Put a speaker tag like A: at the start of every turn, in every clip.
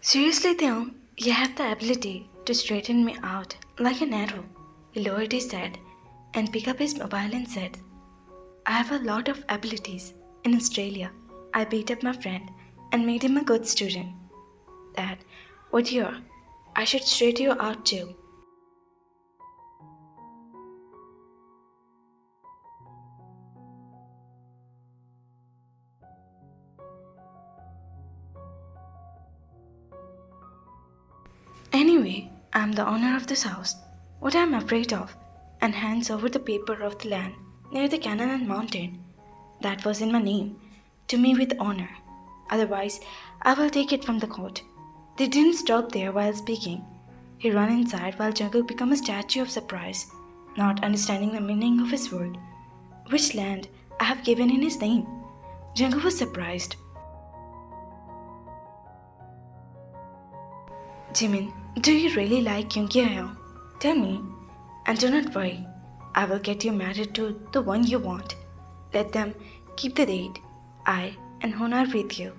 A: Seriously, Theo, you have the ability to straighten me out like an arrow. He lowered his head and picked up his mobile and said, I have a lot of abilities. In Australia, I beat up my friend and made him a good student. That, what you're, I should straighten you out too. Anyway, I'm the owner of this house. What I'm afraid of, and hands over the paper of the land near the Candlelight mountain. That was in my name, to me with honor. Otherwise, I will take it from the court. They didn't stop there while speaking. He ran inside while Jungkook became a statue of surprise, not understanding the meaning of his word. Which land I have given in his name? Jungkook was surprised. Jimin, do you really like Yoon Hyo? Tell me, and do not worry. I will get you married to the one you want. Let them keep the date. I and Hun are with you.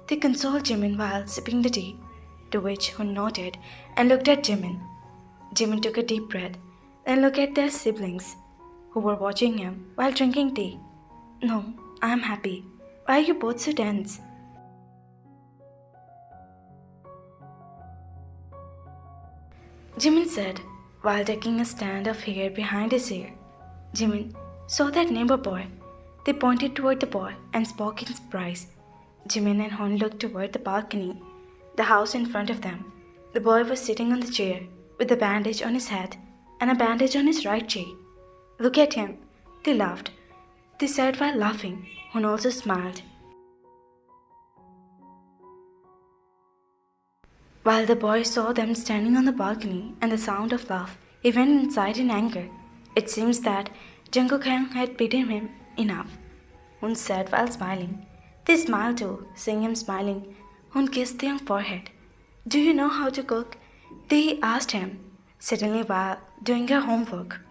A: They consoled Jimin while sipping the tea, to which Hun nodded and looked at Jimin. Jimin took a deep breath, then looked at their siblings, who were watching him while drinking tea. No, I am happy. Why are you both so tense? Jimin said, while taking a stand of hair behind his ear. Jimin saw that neighbor boy. They pointed toward the boy and spoke in surprise. Jimin and Hon looked toward the balcony, the house in front of them. The boy was sitting on the chair with a bandage on his head and a bandage on his right cheek. Look at him. They laughed. They said while laughing. Hon also smiled. While the boy saw them standing on the balcony and the sound of laugh, he went inside in anger. It seems that Jungkook had beaten him enough, Hun said while smiling. They smiled too, seeing him smiling. Hun kissed the young forehead. Do you know how to cook? They asked him, suddenly while doing her homework.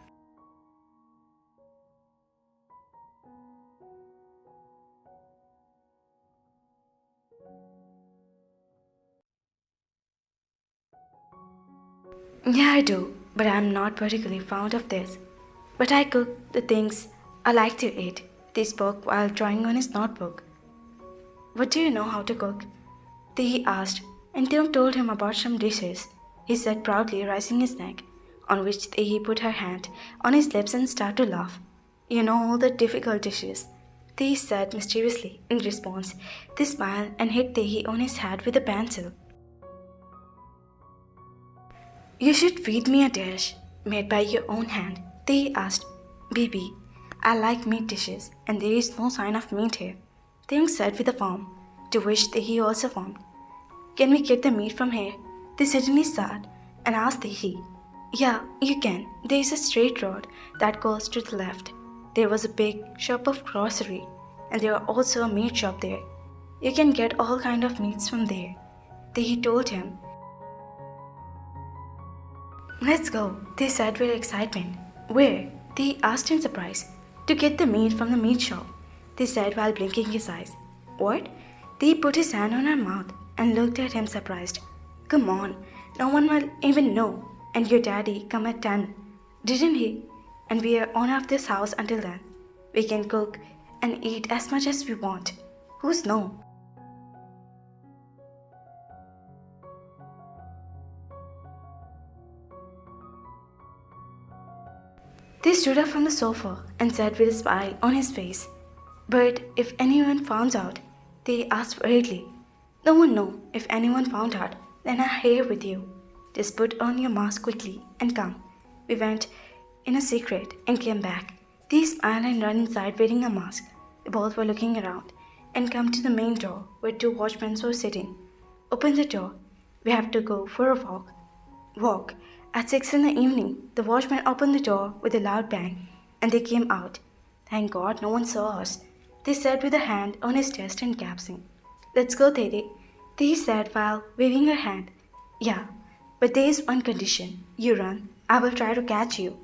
A: Yeah, I do, but I'm not particularly fond of this. But I cook the things I like to eat. They spoke while drawing on his notebook. What do you know how to cook? They asked, and Theo told him about some dishes. He said proudly, raising his neck, on which Tehi put her hand on his lips and started to laugh. You know all the difficult dishes. Tehi said mischievously. In response, they smiled and hit Tehi on his head with a pencil. You should feed me a dish made by your own hand, they asked. Baby, I like meat dishes and there is no sign of meat here, Taekook said with a frown, to which he also frowned. Can we get the meat from here? They suddenly sat and asked Taehi. Yeah, you can. There is a straight road that goes to the left. There was a big shop of grocery and there was also a meat shop there. You can get all kind of meats from there, Taehi told him. Let's go, they said with excitement. Where? They asked in surprise. To get the meat from the meat shop, they said while blinking his eyes. What? They put his hand on her mouth and looked at him surprised. Come on, no one will even know. And your daddy come at 10, didn't he? And we are owner of this house until then. We can cook and eat as much as we want. Who's no? They stood up from the sofa and said with a smile on his face. But if anyone found out, they asked worriedly. No one know. If anyone found out, then I'm here with you. Just put on your mask quickly and come. We went in a secret and came back. They smiled and ran inside wearing a mask. They both were looking around and come to the main door where two watchmen were sitting. Open the door. We have to go for a walk. Walk. At 6 in the evening, the watchman opened the door with a loud bang, and they came out. Thank God no one saw us, they said with a hand on his chest and gasping. Let's go, Teddy, they said while waving her hand. Yeah, but there is one condition. You run, I will try to catch you.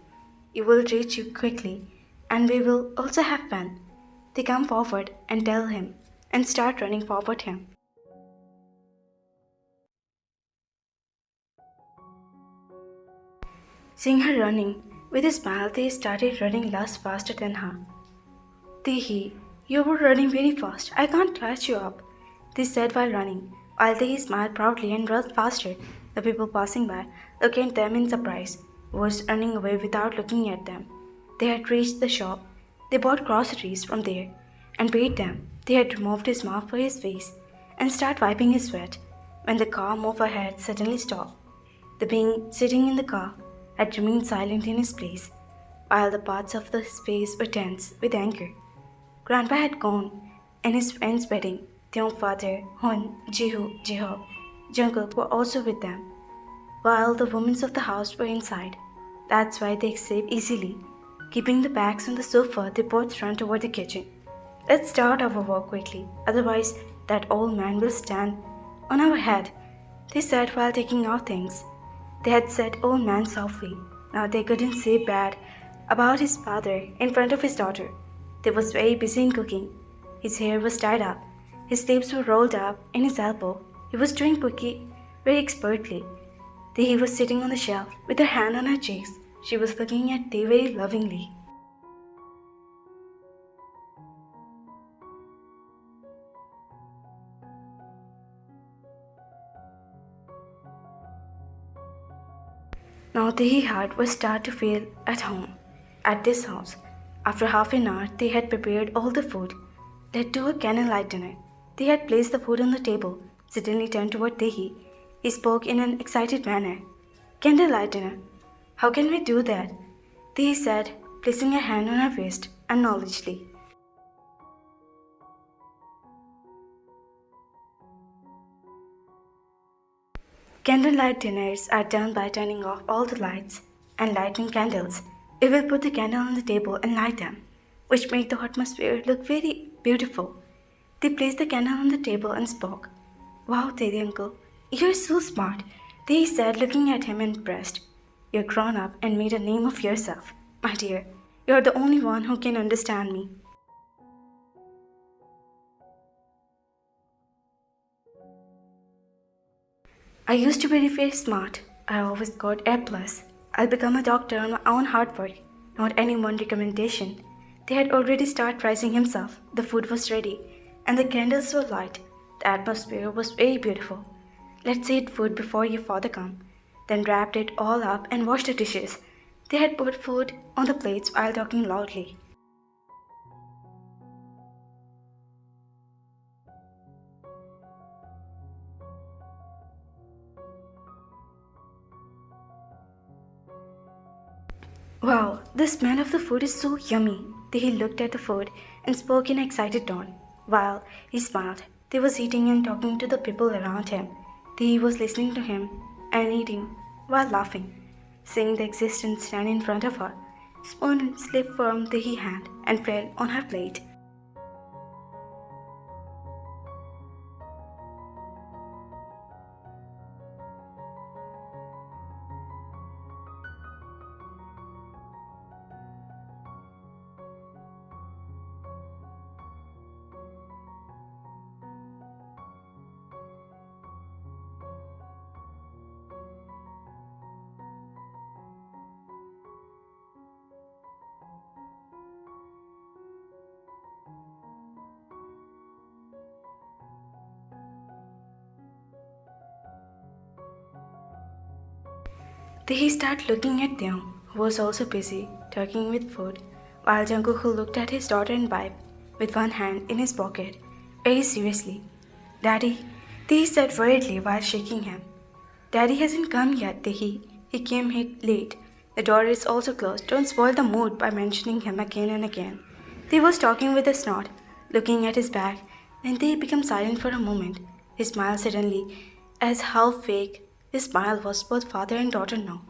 A: You will reach you quickly, and we will also have fun. They come forward and tell him, and start running forward him. Seeing her running, with a smile they started running less faster than her. Tehi, you were running very fast. I can't catch you up, they said while running, while Tehi smiled proudly and ran faster. The people passing by looked at them in surprise, was running away without looking at them. They had reached the shop. They bought groceries from there and paid them. They had removed his mask for his face and started wiping his sweat when the car moved ahead suddenly stopped. The being sitting in the car had remained silent in his place, while the parts of his face were tense with anger. Grandpa had gone, and his friend's wedding. Their father, Hun, Jihu, Jehob, Jungkook were also with them, while the women of the house were inside. That's why they escaped easily. Keeping the bags on the sofa, they both ran toward the kitchen. Let's start our work quickly, otherwise that old man will stand on our head, they said while taking out things. They had said old man softly. Now they couldn't say bad about his father in front of his daughter. They was very busy in cooking. His hair was tied up. His sleeves were rolled up in his elbow. He was doing cooking very expertly. He was sitting on the shelf with her hand on her cheeks. She was looking at Tay very lovingly. Now Tehi heart was start to feel at home at this house. After half an hour, they had prepared all the food, led to a candlelight dinner. They had placed the food on the table, suddenly turned toward Tehi. He spoke in an excited manner. Candlelight dinner? How can we do that? Tehi said, placing a hand on her waist, acknowledgedly. Candlelight dinners are done by turning off all the lights and lighting candles. We will put the candle on the table and light them, which make the atmosphere look very beautiful. They placed the candle on the table and spoke. Wow, Teddy uncle, you're so smart, they said, looking at him impressed. You're grown up and made a name of yourself. My dear, you're the only one who can understand me. I used to be very smart. I always got A+. I'll become a doctor on my own hard work, not any one recommendation. They had already started rising himself. The food was ready, and the candles were light. The atmosphere was very beautiful. Let's eat food before your father come. Then wrapped it all up and washed the dishes. They had put food on the plates while talking loudly. Wow, the smell of the food is so yummy. He looked at the food and spoke in an excited tone. While he smiled, he was eating and talking to the people around him. He was listening to him and eating while laughing, seeing the existence stand in front of her. Spoon slipped from the hand and fell on her plate. He started looking at Theon, who was also busy talking with food, while Jungkook looked at his daughter and wife with one hand in his pocket, very seriously. Daddy, Tehi said worriedly while shaking him. Daddy hasn't come yet, Tehi. He came here late. The door is also closed. Don't spoil the mood by mentioning him again and again. Tehi was talking with a snort, looking at his bag. Then Tehi became silent for a moment. His smile suddenly, as half fake, his smile was both father and daughter now.